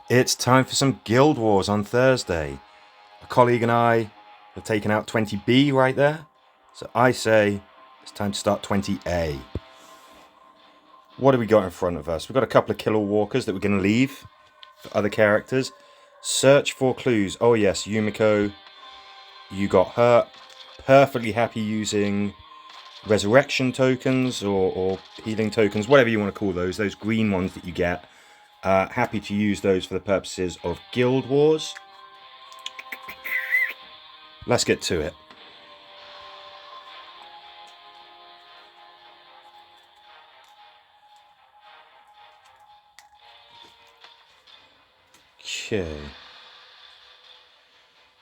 It's time for some Guild Wars on Thursday. A colleague and I have taken out 20B right there. So I say it's time to start 20A. What have we got in front of us? We've got a couple of killer walkers that we're going to leave for other characters. Search for clues. Oh yes, Yumiko, you got hurt. Perfectly happy using resurrection tokens or healing tokens, whatever you want to call those green ones that you get. Happy to use those for the purposes of Guild Wars. Let's get to it. Okay.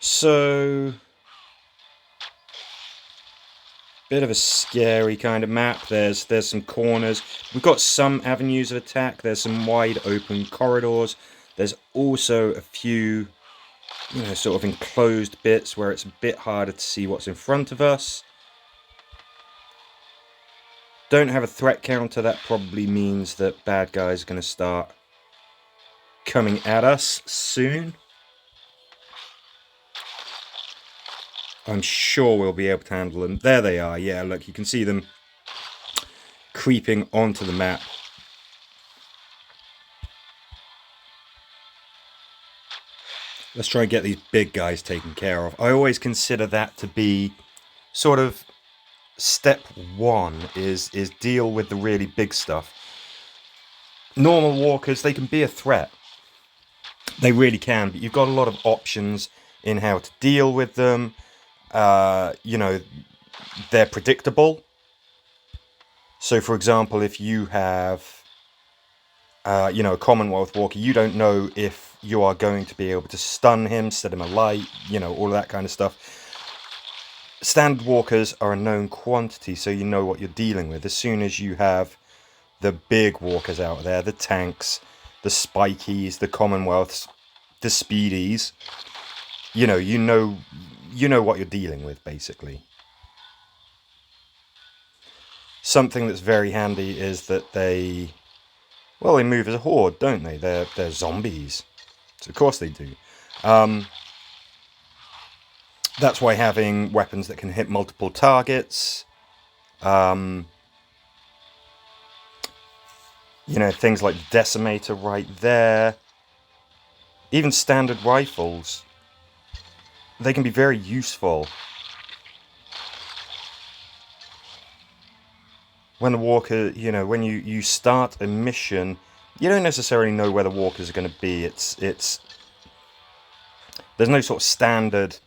So, bit of a scary kind of map. There's some corners. We've got some avenues of attack. There's some wide open corridors. There's also a few, sort of enclosed bits where it's a bit harder to see what's in front of us. Don't have a threat counter. That probably means that bad guys are going to start coming at us soon. I'm sure we'll be able to handle them. There they are. Yeah, look, you can see them creeping onto the map. Let's try and get these big guys taken care of. I always consider that to be sort of step one is deal with the really big stuff. Normal walkers, they can be a threat. They really can, but you've got a lot of options in how to deal with them. They're predictable. So, for example, if you have, a Commonwealth walker, you don't know if you are going to be able to stun him, set him alight, all of that kind of stuff. Standard walkers are a known quantity, so you know what you're dealing with. As soon as you have the big walkers out there, the tanks, the spikies, the Commonwealths, the speedies, you know what you're dealing with, basically. Something that's very handy is that they move as a horde, don't they? They're zombies, so of course they do. That's why having weapons that can hit multiple targets, things like Decimator right there, even standard rifles, they can be very useful. When the walker, when you start a mission, you don't necessarily know where the walkers are going to be. There's no sort of standard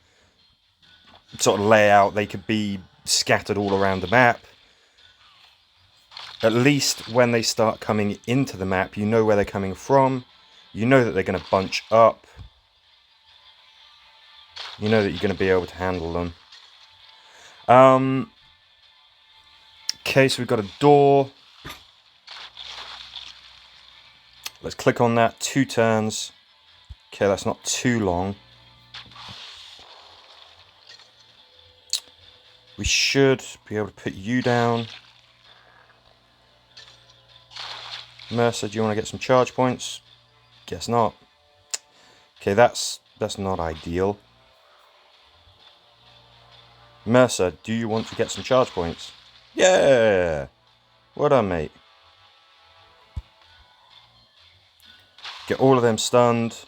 sort of layout. They could be scattered all around the map. At least when they start coming into the map, you know where they're coming from. You know that they're going to bunch up. You know that you're going to be able to handle them. Okay, so we've got a door. Let's click on that. 2 turns. Okay, that's not too long. We should be able to put you down. Mercer, do you want to get some charge points? Guess not. Okay, that's not ideal. Mercer, do you want to get some charge points? Yeah! Well done, mate. Get all of them stunned.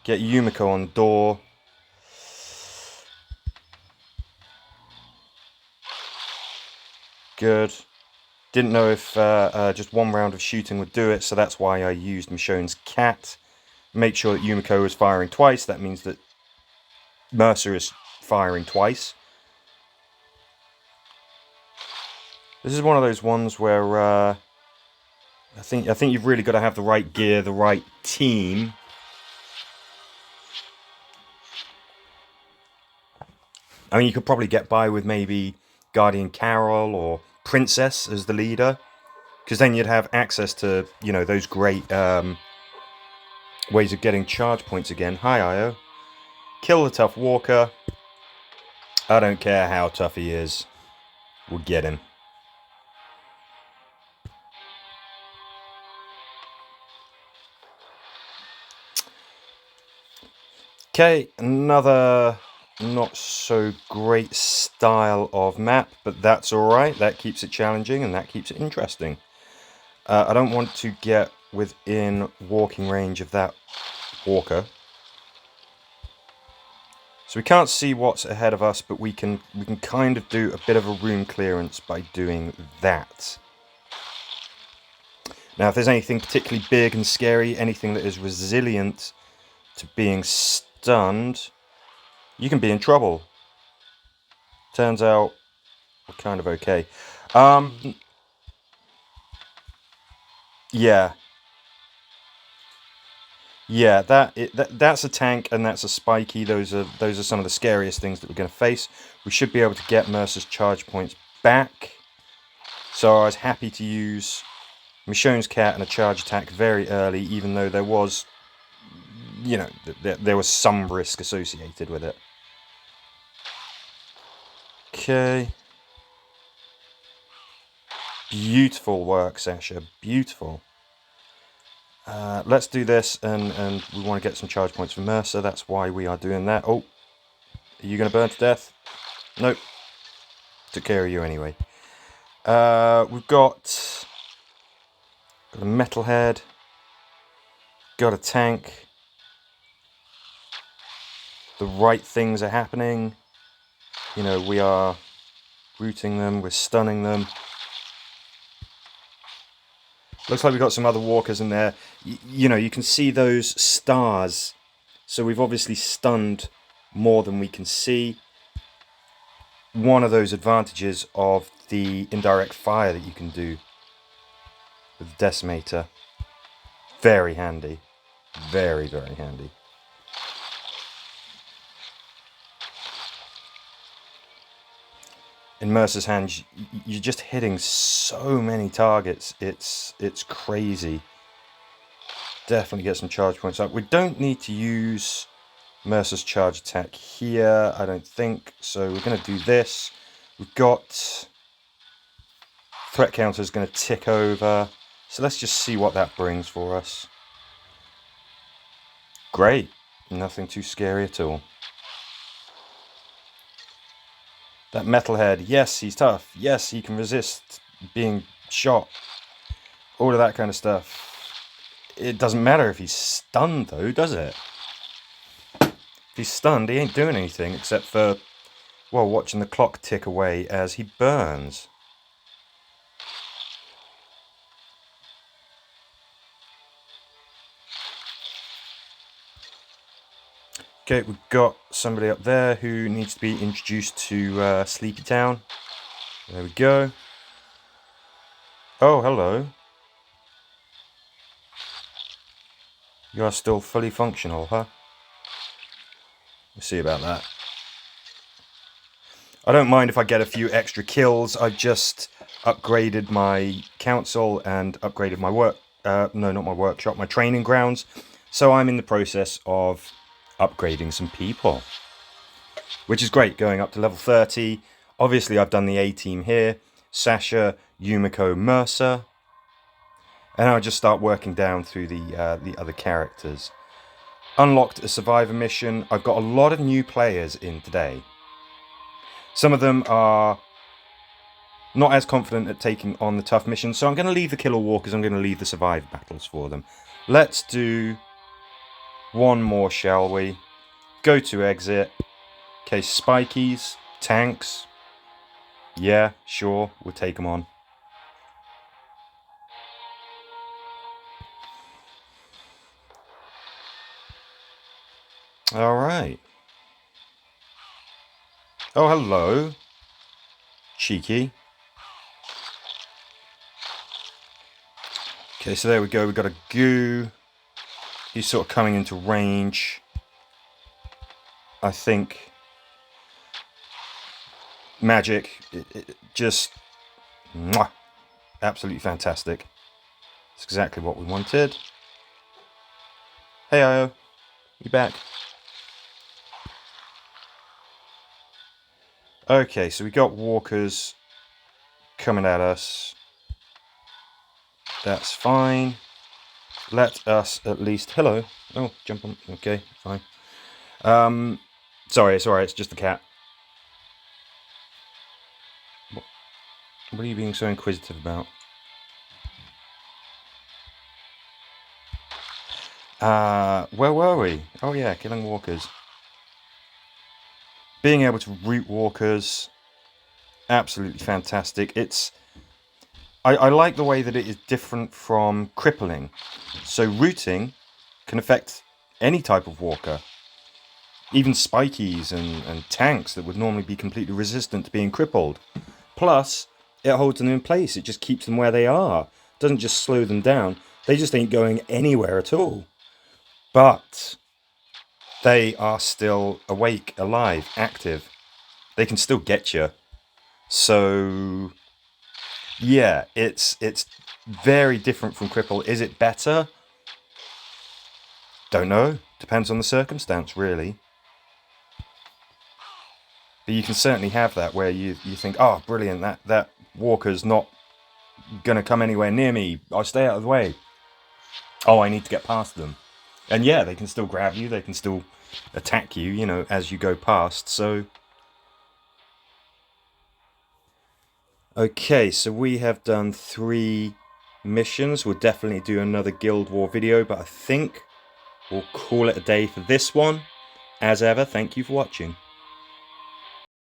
Get Yumiko on the door. Good. Didn't know if just one round of shooting would do it, so that's why I used Michonne's cat. Make sure that Yumiko is firing twice. That means that Mercer is firing twice. This is one of those ones where I think you've really got to have the right gear, the right team. I mean, you could probably get by with maybe Guardian Carol or Princess as the leader, because then you'd have access to, those great ways of getting charge points again. Hi, Io. Kill the tough walker. I don't care how tough he is. We'll get him. Okay, another not so great style of map, but that's alright. That keeps it challenging and that keeps it interesting. I don't want to get within walking range of that walker. So we can't see what's ahead of us, but we can kind of do a bit of a room clearance by doing that. Now, if there's anything particularly big and scary, anything that is resilient to being stunned, you can be in trouble. Turns out we're kind of okay. Yeah. Yeah, that's a tank and that's a spiky. Those are some of the scariest things that we're going to face. We should be able to get Mercer's charge points back. So I was happy to use Michonne's cat and a charge attack very early, even though there was, you know, there was some risk associated with it. Okay. Beautiful work, Sasha. Beautiful. Let's do this, and we want to get some charge points for Mercer. That's why we are doing that. Oh, are you going to burn to death? Nope. Took care of you anyway. We've got a metalhead. Got a tank. The right things are happening. You know, we are rooting them. We're stunning them. Looks like we've got some other walkers in there. You know, you can see those stars. So we've obviously stunned more than we can see. One of those advantages of the indirect fire that you can do with the decimator. Very handy. Very, very handy. In Mercer's hands, you're just hitting so many targets. It's crazy. Definitely get some charge points up. We don't need to use Mercer's charge attack here, I don't think. So we're going to do this. We've got threat counter is going to tick over. So let's just see what that brings for us. Great. Nothing too scary at all. That metalhead, yes, he's tough. Yes, he can resist being shot. All of that kind of stuff. It doesn't matter if he's stunned, though, does it? If he's stunned, he ain't doing anything except for, well, watching the clock tick away as he burns. Okay, we've got somebody up there who needs to be introduced to Sleepy Town. There we go. Oh, hello. You are still fully functional, huh? We'll see about that. I don't mind if I get a few extra kills. I've just upgraded my council and upgraded my no, not my workshop, my training grounds. So I'm in the process of upgrading some people, which is great, going up to level 30. Obviously, I've done the A-team here. Sasha, Yumiko, Mercer. And I'll just start working down through the other characters. Unlocked a survivor mission. I've got a lot of new players in today. Some of them are not as confident at taking on the tough missions, so I'm going to leave the killer walkers. I'm going to leave the survivor battles for them. Let's do one more, shall we? Go to exit. Okay, spikies, tanks. Yeah, sure, we'll take them on. All right. Oh, hello. Cheeky. Okay, so there we go. We've got a goo. He's sort of coming into range. I think magic, it just mwah, absolutely fantastic. It's exactly what we wanted. Hey, Io. You back? Okay, so we got walkers coming at us. That's fine. Let us at least... Hello. Oh, jump on. Okay, fine. Sorry, it's just the cat. What are you being so inquisitive about? Where were we? Oh yeah, killing walkers. Being able to root walkers, absolutely fantastic. I like the way that it is different from crippling. So rooting can affect any type of walker. Even spikies and tanks that would normally be completely resistant to being crippled. Plus, it holds them in place. It just keeps them where they are. Doesn't just slow them down. They just ain't going anywhere at all. But they are still awake, alive, active. They can still get you. So yeah, it's very different from cripple. Is it better? Don't know. Depends on the circumstance, really. But you can certainly have that where you think, oh, brilliant, that walker's not gonna come anywhere near me. I'll stay out of the way. Oh, I need to get past them. And yeah, they can still grab you. They can still attack you, you know, as you go past. So okay, so we have done 3 missions. We'll definitely do another Guild War video, but I think we'll call it a day for this one. As ever, thank you for watching.